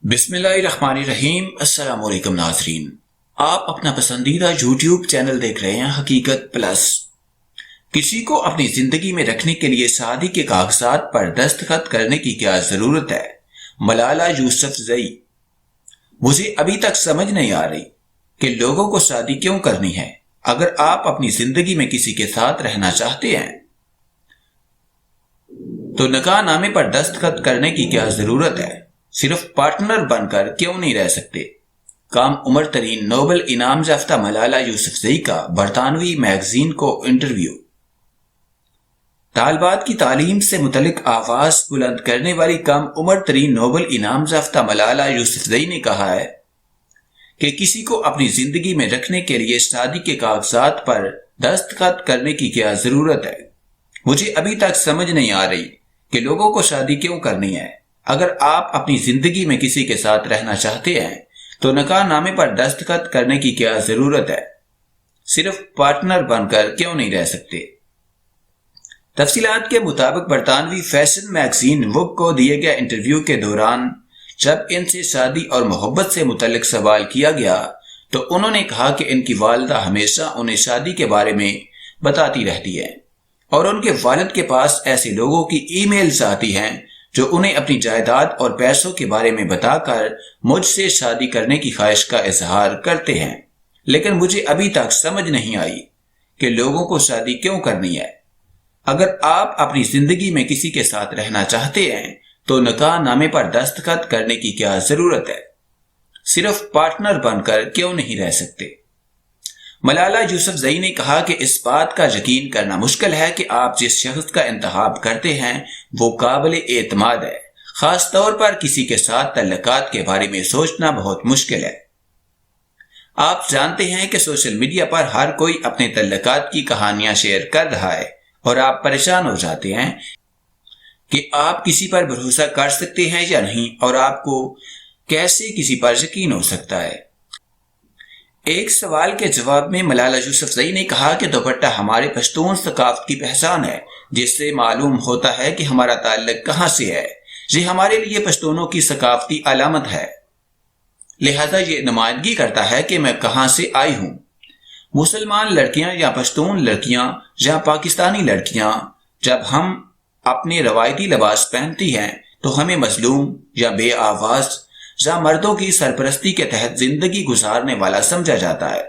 بسم اللہ الرحمن الرحیم۔ السلام علیکم ناظرین، آپ اپنا پسندیدہ یوٹیوب چینل دیکھ رہے ہیں حقیقت پلس۔ کسی کو اپنی زندگی میں رکھنے کے لیے شادی کے کاغذات پر دستخط کرنے کی کیا ضرورت ہے؟ ملالہ یوسفزئی۔ مجھے ابھی تک سمجھ نہیں آ رہی کہ لوگوں کو شادی کیوں کرنی ہے۔ اگر آپ اپنی زندگی میں کسی کے ساتھ رہنا چاہتے ہیں تو نکاح نامے پر دستخط کرنے کی کیا ضرورت ہے؟ صرف پارٹنر بن کر کیوں نہیں رہ سکتے؟ کم عمر ترین نوبل انعام یافتہ ملالہ یوسفزئی کا برطانوی میگزین کو انٹرویو۔ طالبات کی تعلیم سے متعلق آواز بلند کرنے والی کم عمر ترین نوبل انعام یافتہ ملالہ یوسفزئی نے کہا ہے کہ کسی کو اپنی زندگی میں رکھنے کے لیے شادی کے کاغذات پر دستخط کرنے کی کیا ضرورت ہے۔ مجھے ابھی تک سمجھ نہیں آ رہی کہ لوگوں کو شادی کیوں کرنی ہے۔ اگر آپ اپنی زندگی میں کسی کے ساتھ رہنا چاہتے ہیں تو نکاح نامے پر دستخط کرنے کی کیا ضرورت ہے؟ صرف پارٹنر بن کر کیوں نہیں رہ سکتے؟ تفصیلات کے مطابق برطانوی فیشن میگزین ووگ کو دیے گئے انٹرویو کے دوران جب ان سے شادی اور محبت سے متعلق سوال کیا گیا تو انہوں نے کہا کہ ان کی والدہ ہمیشہ انہیں شادی کے بارے میں بتاتی رہتی ہے اور ان کے والد کے پاس ایسے لوگوں کی ای میلز آتی ہیں جو انہیں اپنی جائیداد اور پیسوں کے بارے میں بتا کر مجھ سے شادی کرنے کی خواہش کا اظہار کرتے ہیں، لیکن مجھے ابھی تک سمجھ نہیں آئی کہ لوگوں کو شادی کیوں کرنی ہے۔ اگر آپ اپنی زندگی میں کسی کے ساتھ رہنا چاہتے ہیں تو نکاح نامے پر دستخط کرنے کی کیا ضرورت ہے؟ صرف پارٹنر بن کر کیوں نہیں رہ سکتے؟ ملالہ یوسفزئی نے کہا کہ اس بات کا یقین کرنا مشکل ہے کہ آپ جس شخص کا انتخاب کرتے ہیں وہ قابل اعتماد ہے، خاص طور پر کسی کے ساتھ تعلقات کے بارے میں سوچنا بہت مشکل ہے۔ آپ جانتے ہیں کہ سوشل میڈیا پر ہر کوئی اپنے تعلقات کی کہانیاں شیئر کر رہا ہے اور آپ پریشان ہو جاتے ہیں کہ آپ کسی پر بھروسہ کر سکتے ہیں یا نہیں، اور آپ کو کیسے کسی پر یقین ہو سکتا ہے۔ ایک سوال کے جواب میں ملالہ یوسفزئی نے کہا کہ دوپٹہ ہمارے پشتون ثقافت کی پہچان ہے، جس سے معلوم ہوتا ہے کہ ہمارا تعلق کہاں سے ہے۔ یہ ہمارے لیے پشتونوں کی ثقافتی علامت ہے، لہذا یہ نمائندگی کرتا ہے کہ میں کہاں سے آئی ہوں۔ مسلمان لڑکیاں یا پشتون لڑکیاں یا پاکستانی لڑکیاں جب ہم اپنے روایتی لباس پہنتی ہیں تو ہمیں مظلوم یا بے آواز یا مردوں کی سرپرستی کے تحت زندگی گزارنے والا سمجھا جاتا ہے،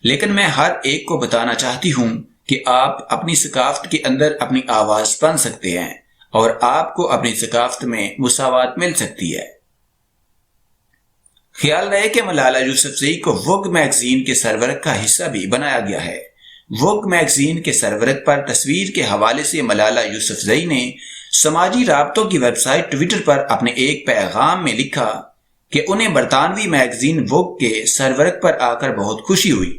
لیکن میں ہر ایک کو بتانا چاہتی ہوں کہ آپ اپنی ثقافت کے اندر اپنی آواز بن سکتے ہیں اور آپ کو اپنی ثقافت میں مساوات مل سکتی ہے۔ خیال رہے کہ ملالہ یوسفزئی کو ووگ میگزین کے سرورق کا حصہ بھی بنایا گیا ہے۔ ووگ میگزین کے سرورق پر تصویر کے حوالے سے ملالہ یوسفزئی نے سماجی رابطوں کی ویب سائٹ ٹویٹر پر اپنے ایک پیغام میں لکھا کہ انہیں برطانوی میگزین ووگ کے سرورق پر آ کر بہت خوشی ہوئی۔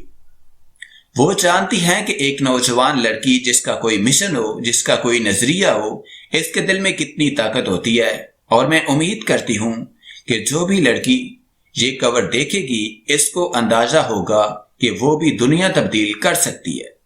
وہ جانتی ہیں کہ ایک نوجوان لڑکی جس کا کوئی مشن ہو، جس کا کوئی نظریہ ہو، اس کے دل میں کتنی طاقت ہوتی ہے، اور میں امید کرتی ہوں کہ جو بھی لڑکی یہ کور دیکھے گی اس کو اندازہ ہوگا کہ وہ بھی دنیا تبدیل کر سکتی ہے۔